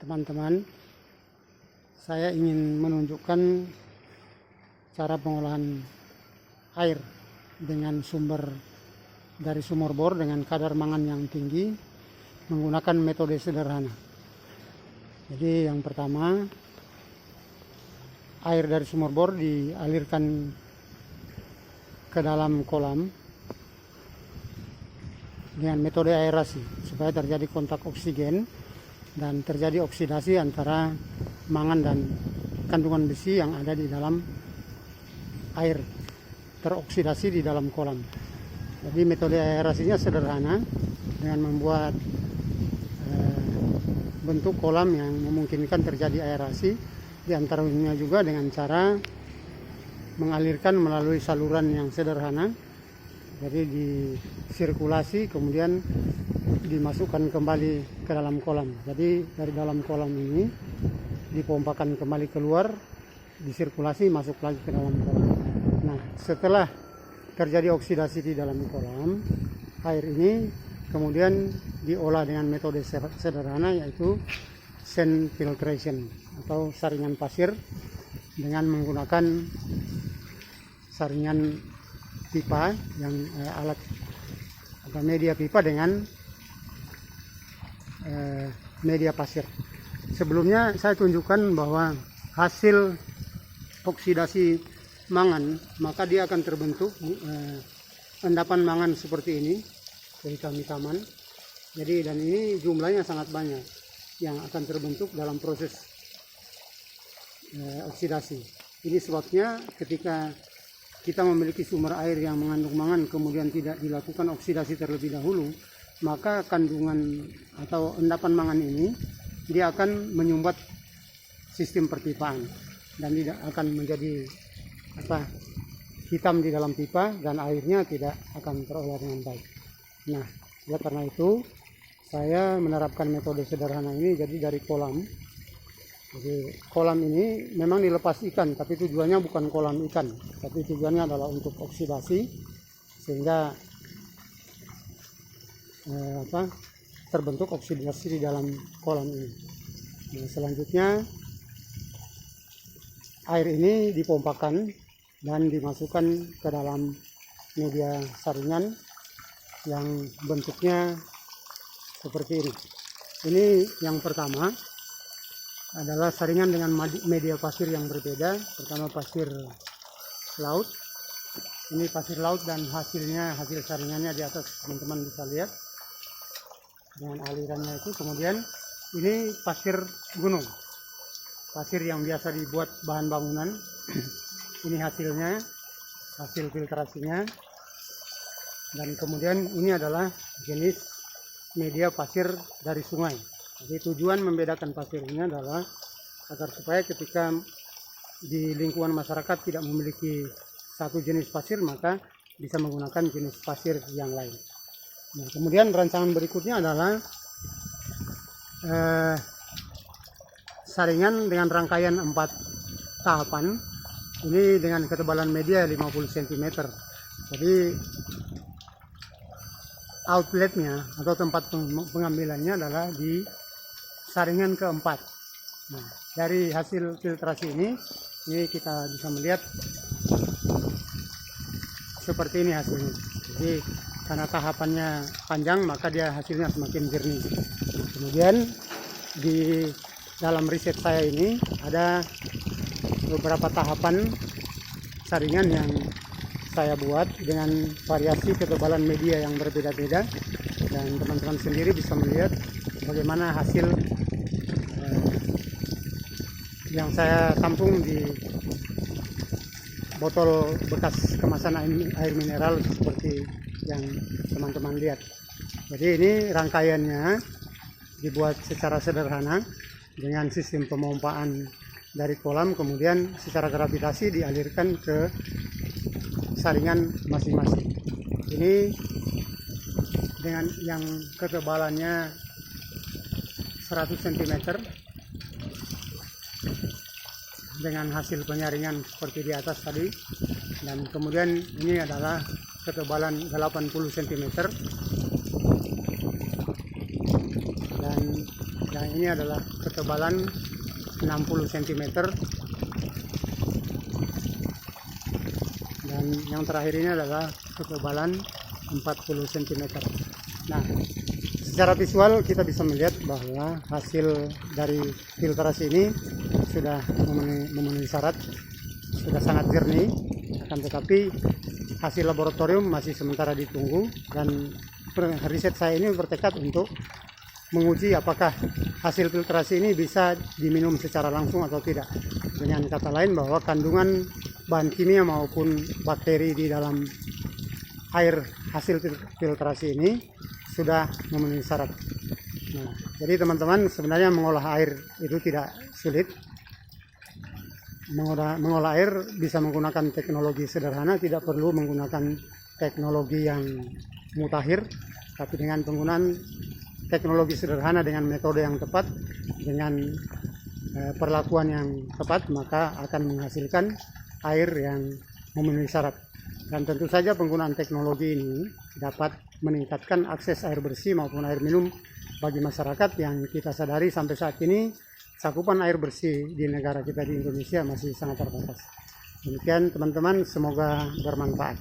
teman-teman, saya ingin menunjukkan cara pengolahan air dengan sumber dari sumur bor dengan kadar mangan yang tinggi menggunakan metode sederhana. Jadi yang pertama, air dari sumur bor dialirkan ke dalam kolam dengan metode aerasi supaya terjadi kontak oksigen dan terjadi oksidasi antara mangan dan kandungan besi yang ada di dalam air teroksidasi di dalam kolam. Jadi metode aerasinya sederhana dengan membuat bentuk kolam yang memungkinkan terjadi aerasi, di antaranya juga dengan cara mengalirkan melalui saluran yang sederhana. Jadi disirkulasi kemudian dimasukkan kembali ke dalam kolam. Jadi dari dalam kolam ini dipompakan kembali keluar, disirkulasi masuk lagi ke dalam kolam. Nah, setelah terjadi oksidasi di dalam kolam, air ini kemudian diolah dengan metode sederhana, yaitu sand filtration atau saringan pasir dengan menggunakan saringan pipa yang alat atau media pipa dengan media pasir. Sebelumnya saya tunjukkan bahwa hasil oksidasi mangan, maka dia akan terbentuk endapan mangan seperti ini, kehitam-hitaman. Jadi dan ini jumlahnya sangat banyak yang akan terbentuk dalam proses oksidasi. Ini sebabnya ketika kita memiliki sumber air yang mengandung mangan kemudian tidak dilakukan oksidasi terlebih dahulu, maka kandungan atau endapan mangan ini dia akan menyumbat sistem perpipaan dan tidak akan menjadi hitam di dalam pipa dan airnya tidak akan terolah dengan baik. Nah, oleh karena itu saya menerapkan metode sederhana ini. Jadi dari kolam, jadi kolam ini memang dilepas ikan, tapi tujuannya bukan kolam ikan, tapi tujuannya adalah untuk oksidasi sehingga terbentuk oksidasi di dalam kolam ini. Nah, selanjutnya air ini dipompakan dan dimasukkan ke dalam media saringan yang bentuknya seperti ini. Ini yang pertama adalah saringan dengan media pasir yang berbeda. Pertama pasir laut. Ini pasir laut dan hasil saringannya di atas, teman-teman bisa lihat dengan alirannya itu. Kemudian ini pasir gunung, pasir yang biasa dibuat bahan bangunan. Ini hasilnya, hasil filtrasinya. Dan kemudian ini adalah jenis media pasir dari sungai. Jadi tujuan membedakan pasir ini adalah agar supaya ketika di lingkungan masyarakat tidak memiliki satu jenis pasir, maka bisa menggunakan jenis pasir yang lain. Nah, kemudian rancangan berikutnya adalah saringan dengan rangkaian 4 tahapan. Ini dengan ketebalan media 50 cm. Jadi outletnya atau tempat pengambilannya adalah di saringan keempat. Nah, dari hasil filtrasi ini kita bisa melihat seperti ini hasilnya. Jadi karena tahapannya panjang, maka dia hasilnya semakin jernih. Kemudian di dalam riset saya ini ada beberapa tahapan saringan yang saya buat dengan variasi ketebalan media yang berbeda-beda, dan teman-teman sendiri bisa melihat bagaimana hasil yang saya tampung di botol bekas kemasan air mineral seperti yang teman-teman lihat. Jadi ini rangkaiannya dibuat secara sederhana dengan sistem pemompaan dari kolam, kemudian secara gravitasi dialirkan ke saringan masing-masing. Ini dengan yang ketebalannya 100 cm dengan hasil penyaringan seperti di atas tadi, dan kemudian ini adalah ketebalan 80 cm dan ini adalah ketebalan 60 cm, dan yang terakhir ini adalah ketebalan 40 cm. Nah, secara visual kita bisa melihat bahwa hasil dari filtrasi ini sudah memenuhi syarat, sudah sangat jernih. Akan tetapi hasil laboratorium masih sementara ditunggu, dan riset saya ini bertekad untuk menguji apakah hasil filtrasi ini bisa diminum secara langsung atau tidak. Dengan kata lain, bahwa kandungan bahan kimia maupun bakteri di dalam air hasil filtrasi ini sudah memenuhi syarat. Nah, jadi teman-teman, sebenarnya mengolah air itu tidak sulit. Mengolah air bisa menggunakan teknologi sederhana, tidak perlu menggunakan teknologi yang mutakhir, tapi dengan penggunaan teknologi sederhana dengan metode yang tepat, dengan perlakuan yang tepat, maka akan menghasilkan air yang memenuhi syarat. Dan tentu saja penggunaan teknologi ini dapat meningkatkan akses air bersih maupun air minum bagi masyarakat, yang kita sadari sampai saat ini cakupan air bersih di negara kita di Indonesia masih sangat terbatas. Demikian teman-teman, semoga bermanfaat.